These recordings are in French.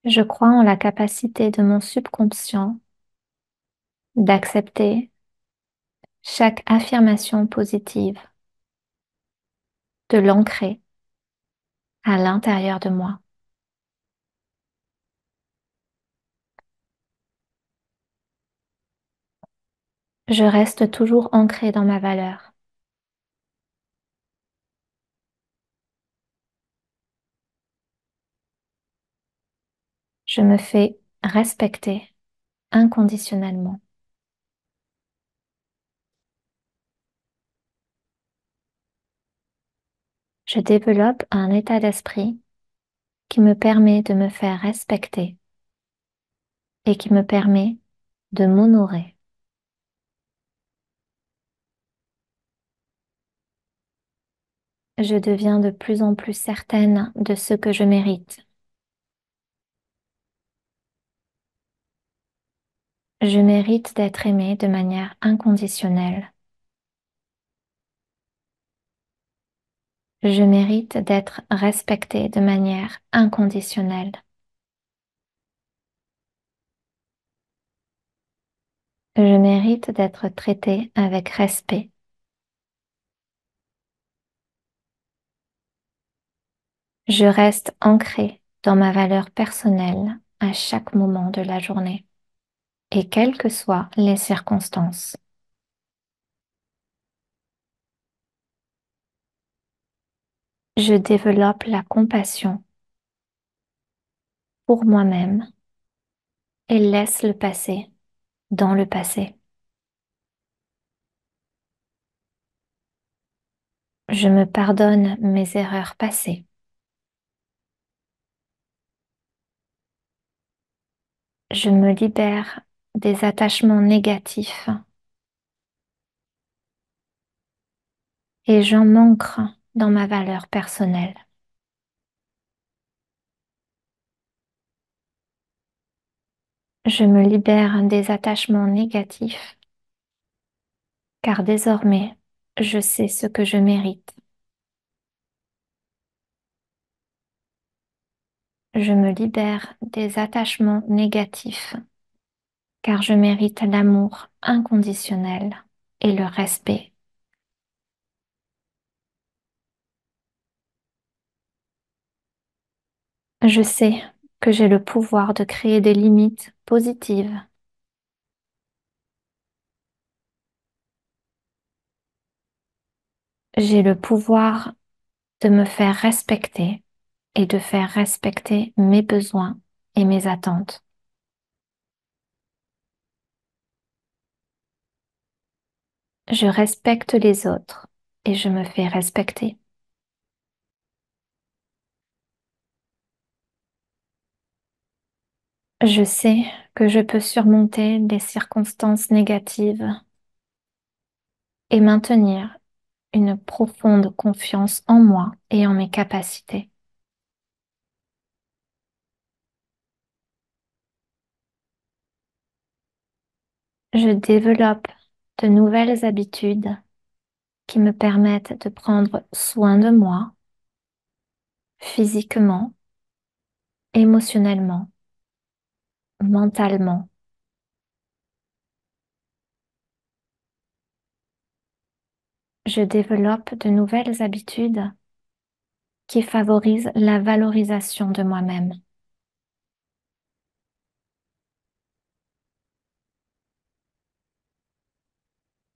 Je crois en la capacité de mon subconscient d'accepter chaque affirmation positive, de l'ancrer à l'intérieur de moi. Je reste toujours ancrée dans ma valeur. Je me fais respecter inconditionnellement. Je développe un état d'esprit qui me permet de me faire respecter et qui me permet de m'honorer. Je deviens de plus en plus certaine de ce que je mérite. Je mérite d'être aimée de manière inconditionnelle. Je mérite d'être respectée de manière inconditionnelle. Je mérite d'être traitée avec respect. Je reste ancrée dans ma valeur personnelle à chaque moment de la journée et quelles que soient les circonstances. Je développe la compassion pour moi-même et laisse le passé dans le passé. Je me pardonne mes erreurs passées. Je me libère des attachements négatifs et j'en m'ancre dans ma valeur personnelle. Je me libère des attachements négatifs car désormais, je sais ce que je mérite. Je me libère des attachements négatifs car je mérite l'amour inconditionnel et le respect. Je sais que j'ai le pouvoir de créer des limites positives. J'ai le pouvoir de me faire respecter et de faire respecter mes besoins et mes attentes. Je respecte les autres et je me fais respecter. Je sais que je peux surmonter des circonstances négatives et maintenir une profonde confiance en moi et en mes capacités. Je développe de nouvelles habitudes qui me permettent de prendre soin de moi physiquement, émotionnellement, mentalement. Je développe de nouvelles habitudes qui favorisent la valorisation de moi-même.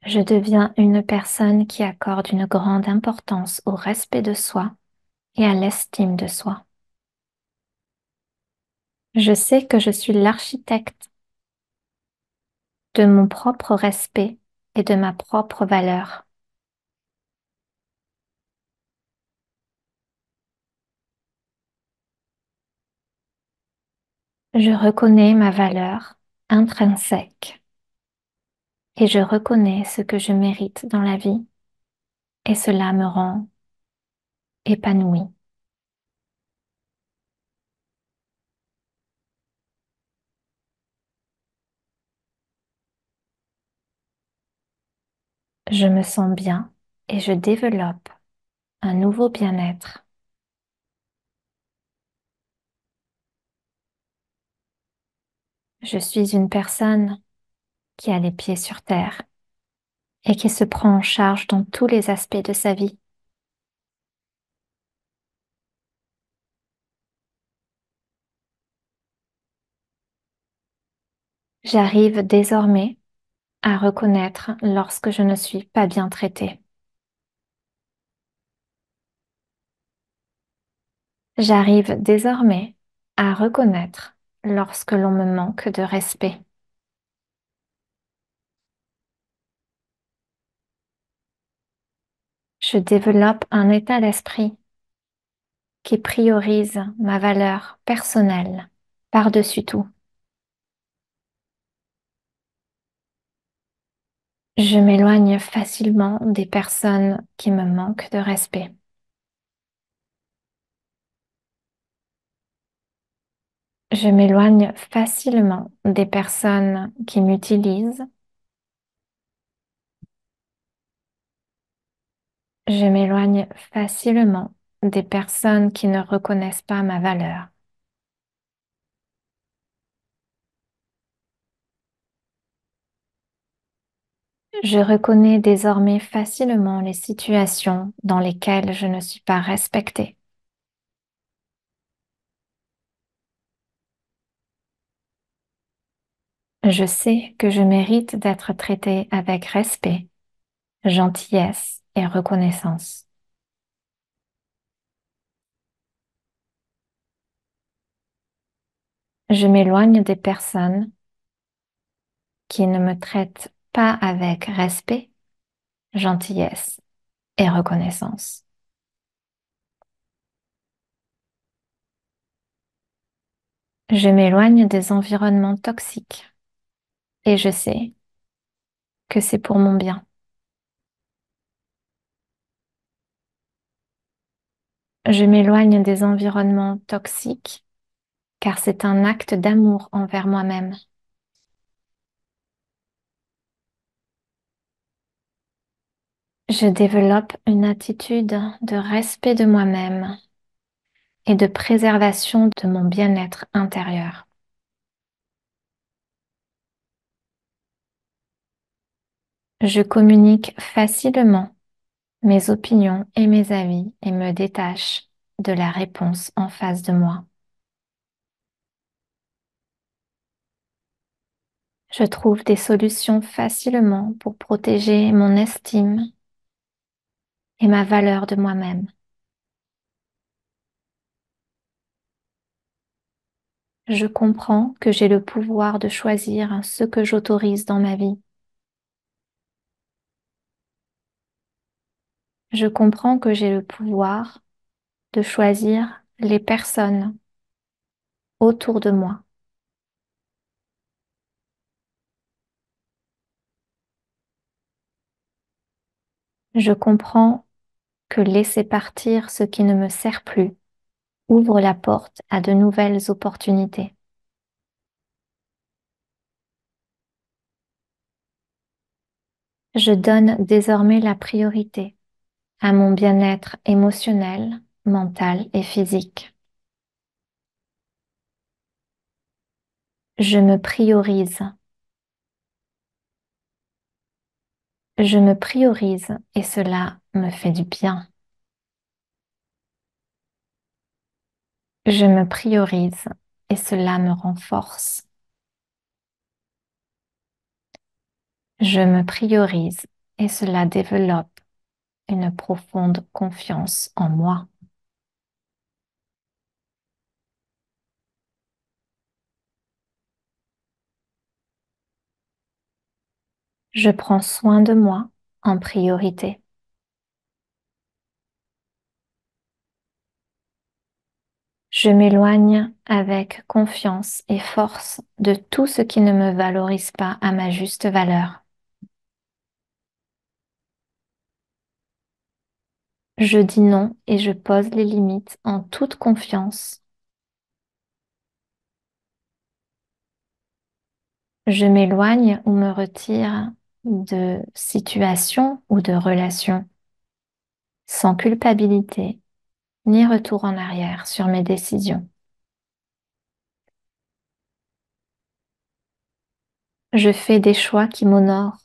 Je deviens une personne qui accorde une grande importance au respect de soi et à l'estime de soi. Je sais que je suis l'architecte de mon propre respect et de ma propre valeur. Je reconnais ma valeur intrinsèque et je reconnais ce que je mérite dans la vie et cela me rend épanouie. Je me sens bien et je développe un nouveau bien-être. Je suis une personne qui a les pieds sur terre et qui se prend en charge dans tous les aspects de sa vie. J'arrive désormais à reconnaître lorsque je ne suis pas bien traitée. J'arrive désormais à reconnaître lorsque l'on me manque de respect. Je développe un état d'esprit qui priorise ma valeur personnelle par-dessus tout. Je m'éloigne facilement des personnes qui me manquent de respect. Je m'éloigne facilement des personnes qui m'utilisent. Je m'éloigne facilement des personnes qui ne reconnaissent pas ma valeur. Je reconnais désormais facilement les situations dans lesquelles je ne suis pas respectée. Je sais que je mérite d'être traitée avec respect, gentillesse et reconnaissance. Je m'éloigne des personnes qui ne me traitent pas avec respect, gentillesse et reconnaissance. Je m'éloigne des environnements toxiques et je sais que c'est pour mon bien. Je m'éloigne des environnements toxiques car c'est un acte d'amour envers moi-même. Je développe une attitude de respect de moi-même et de préservation de mon bien-être intérieur. Je communique facilement mes opinions et mes avis et me détache de la réponse en face de moi. Je trouve des solutions facilement pour protéger mon estime et ma valeur de moi-même. Je comprends que j'ai le pouvoir de choisir ce que j'autorise dans ma vie. Je comprends que j'ai le pouvoir de choisir les personnes autour de moi. Je comprends que laisser partir ce qui ne me sert plus ouvre la porte à de nouvelles opportunités. Je donne désormais la priorité à mon bien-être émotionnel, mental et physique. Je me priorise. Je me priorise et cela me fait du bien. Je me priorise et cela me renforce. Je me priorise et cela développe une profonde confiance en moi. Je prends soin de moi en priorité. Je m'éloigne avec confiance et force de tout ce qui ne me valorise pas à ma juste valeur. Je dis non et je pose les limites en toute confiance. Je m'éloigne ou me retire de situations ou de relations sans culpabilité ni retour en arrière sur mes décisions. Je fais des choix qui m'honorent.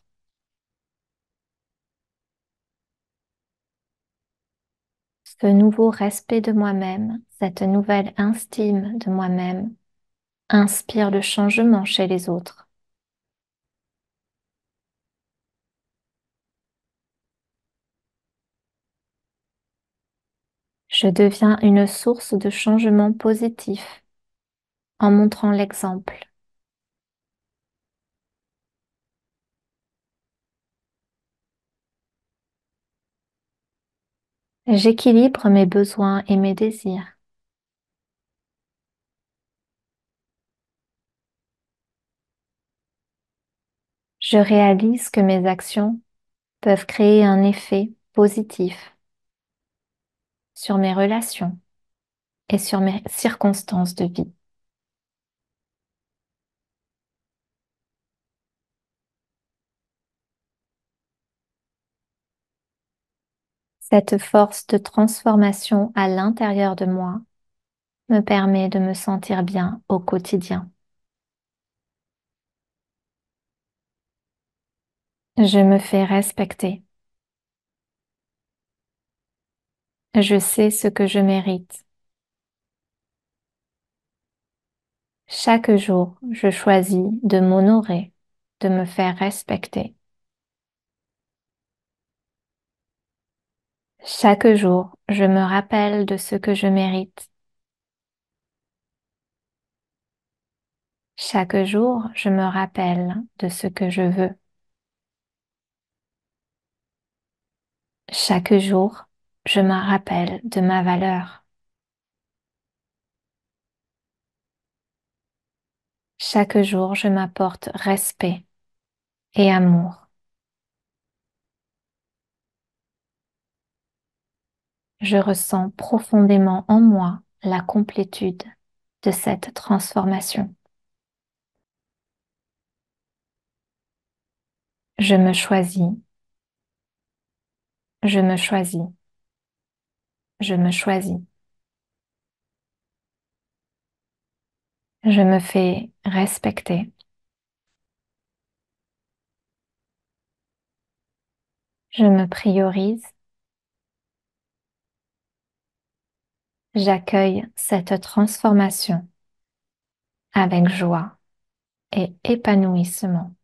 Ce nouveau respect de moi-même, cette nouvelle estime de moi-même inspire le changement chez les autres. Je deviens une source de changement positif en montrant l'exemple. J'équilibre mes besoins et mes désirs. Je réalise que mes actions peuvent créer un effet positif sur mes relations et sur mes circonstances de vie. Cette force de transformation à l'intérieur de moi me permet de me sentir bien au quotidien. Je me fais respecter. Je sais ce que je mérite. Chaque jour, je choisis de m'honorer, de me faire respecter. Chaque jour, je me rappelle de ce que je mérite. Chaque jour, je me rappelle de ce que je veux. Chaque jour, je me rappelle de ma valeur. Chaque jour, je m'apporte respect et amour. Je ressens profondément en moi la complétude de cette transformation. Je me choisis, je me choisis, je me choisis. Je me fais respecter. Je me priorise. J'accueille cette transformation avec joie et épanouissement.